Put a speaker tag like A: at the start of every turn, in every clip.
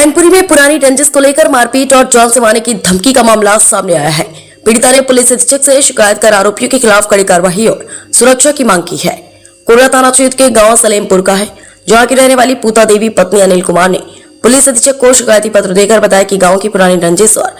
A: मैनपुरी में पुरानी रंजिश को लेकर मारपीट और जान से मारने की धमकी का मामला सामने आया है। पीड़िता ने पुलिस अधीक्षक से शिकायत कर आरोपियों के खिलाफ कड़ी कार्रवाई और सुरक्षा की मांग की है। कोरला थाना क्षेत्र के गांव सलेमपुर का है, जहां की रहने वाली पूता देवी पत्नी अनिल कुमार ने पुलिस अधीक्षक को शिकायती पत्र देकर बताया कि गाँव की पुरानी रंजिश और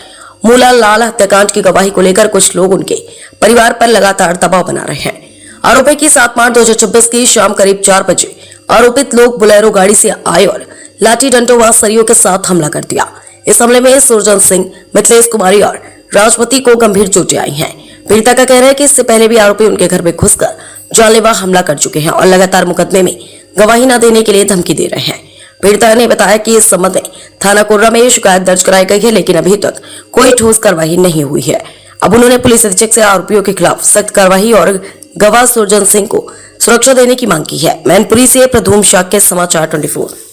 A: मूला लाल हत्याकांड की गवाही को लेकर कुछ लोग उनके परिवार पर लगातार दबाव बना रहे हैं। आरोपी की 7 मार्च 2026 की शाम करीब 4 बजे आरोपित लोग बुलेरो गाड़ी से आए और लाठी डंडों व सरियों के साथ हमला कर दिया। इस हमले में सुरजन सिंह, मिथिलेश कुमारी और राजपति को गंभीर चोटें आई हैं। पीड़िता का कहना है कि इससे पहले भी आरोपी उनके घर में घुसकर जानलेवा हमला कर चुके हैं और लगातार मुकदमे में गवाही न देने के लिए धमकी दे रहे हैं। पीड़िता ने बताया कि इस संबंध में थाना कोर्रा में शिकायत दर्ज कराई गई है, लेकिन अभी तक कोई ठोस कार्रवाई नहीं हुई है। अब उन्होंने पुलिस अधीक्षक से आरोपियों के खिलाफ सख्त कार्रवाई और गवाह सुरजन सिंह को सुरक्षा देने की मांग की है। मैनपुरी से प्रधूम शाक के समाचार 24।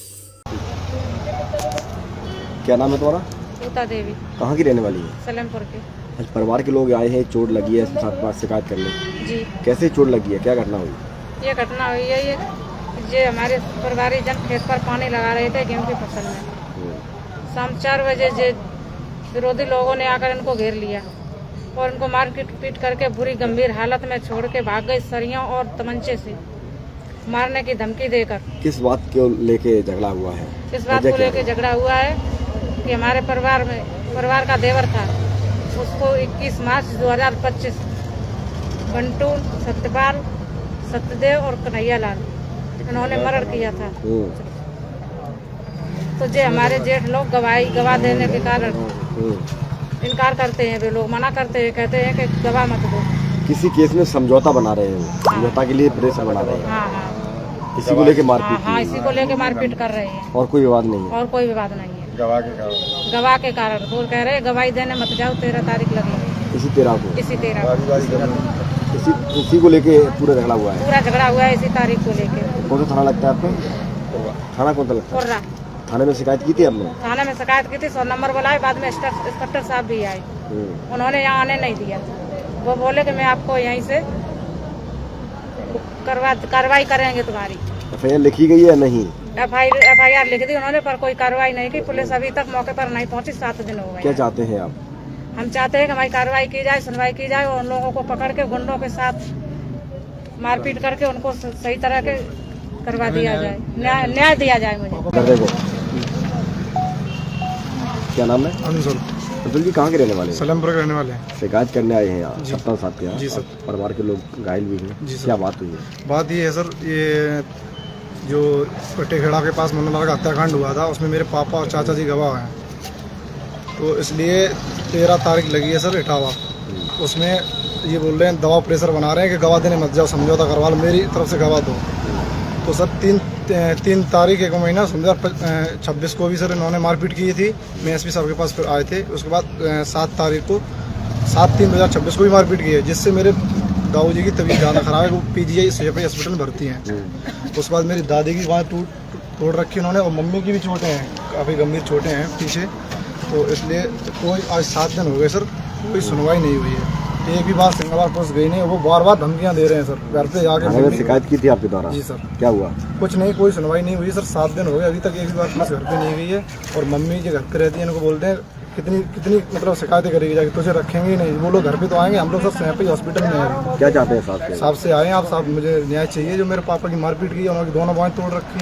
B: क्या नाम है तुम्हारा?
C: पूता देवी।
B: कहाँ की रहने वाली है?
C: सलेमपुर के।
B: आज परिवार के लोग आए हैं, चोट लगी है, साथ पास शिकायत करने।
C: जी।
B: कैसे चोट लगी है, क्या घटना हुई?
C: ये घटना हुई है ये हमारे परिवारी जन खेत पर पानी लगा रहे थे गेहूं की फसल में। शाम 4 बजे विरोधी लोगों ने आकर इनको घेर लिया और इनको मार पीट करके बुरी गंभीर हालत में छोड़ के भाग गए सरियों और तमंचे से मारने की धमकी देकर।
B: किस बात को लेके झगड़ा हुआ है?
C: इस बात को लेके झगड़ा हुआ है कि हमारे परिवार का देवर था, उसको 21 मार्च 2025 बंटू, सत्यपाल, सत्यदेव और कन्हैया लाल इन्होंने मर्डर किया था। तो जे हमारे जेठ लोग गवाह देने के कारण इनकार करते हैं, वे लोग मना करते हैं, कहते हैं कि गवाह मत दो।
B: किसी केस में समझौता बना रहे हैं, समझौता के लिए प्रेशर बना रहे हैं।
C: हाँ।
B: इसी को लेके मारपीट।
C: हाँ, इसी को लेके मारपीट कर रहे हैं।
B: और कोई विवाद नहीं है?
C: और कोई विवाद नहीं है। गवाह के कारण वो कह रहे हैं गवाही देने मत जाओ, 13 तारीख लगी।
B: इसी 13 को?
C: इसी 13
B: इसी को लेके पूरा झगड़ा हुआ है?
C: पूरा झगड़ा हुआ है इसी तारीख को लेके।
B: कौन सा थाना लगता है आपको? थाना कौन सा लगता है?
C: कोर्रा।
B: थाने में शिकायत की थी आपने?
C: थाने में शिकायत की थी, 100 नंबर बुलाए, बाद में इंस्पेक्टर साहब भी आए, उन्होंने यहाँ आने नहीं दिया। वो बोले कि मैं आपको यहीं से कार्रवाई करेंगे तुम्हारी।
B: FIR लिखी गई है नहीं?
C: FIR लिख दी उन्होंने, पर कोई कार्रवाई नहीं की। पुलिस अभी तक मौके पर नहीं पहुंची, 7 दिन हो गए।
B: क्या चाहते हैं आप?
C: हम चाहते हैं कि हमारी कार्रवाई की जाए, सुनवाई की जाए और उन लोगों को पकड़ के गुंडों के साथ मारपीट करके उनको सही तरह के करवा दिया जाए, न्याय दिया जाए मुझे।
B: क्या नाम है? अब्दुल जी, कहाँ के रहने वाले हैं?
D: सलेमपुर के रहने वाले हैं।
B: शिकायत करने आए हैं यहाँ सप्ताह साथ के यहाँ?
D: जी सर।
B: परिवार के लोग घायल भी हैं।
D: जी सर।
B: क्या बात हुई है?
D: बात ये है सर, ये जो कटेखेड़ा के पास मुन्ना का हत्याकांड हुआ था, उसमें मेरे पापा और चाचा जी गवाह हैं। तो इसलिए 13 तारीख लगी है सर इटावा। उसमें ये बोल रहे हैं दबाव प्रेशर बना रहे हैं कि गवाह देने मत जाओ, समझौता करवा लो, मेरी तरफ से गवाह दो। तो सर 3 तारीख 1 महीना 2026 को भी सर इन्होंने मारपीट की थी। मैं SP साहब के पास फिर आए थे। उसके बाद 7 तारीख को 7/3/2026 को भी मारपीट की है, जिससे मेरे दाऊ जी की तबीयत ज़्यादा खराब है, वो PGI हॉस्पिटल में भर्ती हैं। उसके बाद मेरी दादी की बाँह तोड़ रखी उन्होंने और मम्मी की भी चोटें हैं, काफ़ी गंभीर चोटें हैं पीछे। तो इसलिए कोई आज 7 दिन हो गए सर, कोई सुनवाई नहीं हुई है। एक भी बार सिंगलवार पुलिस गई नहीं, वो बार धमकियां दे रहे हैं सर। घर पे आके
B: शिकायत की थी आपके द्वारा?
D: जी सर।
B: क्या हुआ? कुछ
D: नहीं, कोई सुनवाई नहीं हुई सर। 7 दिन हो गए, अभी तक एक भी बार पुलिस घर पे नहीं गई है। और मम्मी जो घर पे रहती है, इनको बोलते हैं कितनी मतलब शिकायतें करेगी जाके, तुझे रखेंगे ही नहीं। वो लोग घर पे तो आएंगे, हम लोग सर यहाँ पे हॉस्पिटल में हैं।
B: क्या चाहते हैं साहब से?
D: साहब से आए हैं आप, साहब मुझे न्याय चाहिए। जो मेरे पापा की मारपीट की है, उन्होंने दोनों बाहें तोड़ रखी है।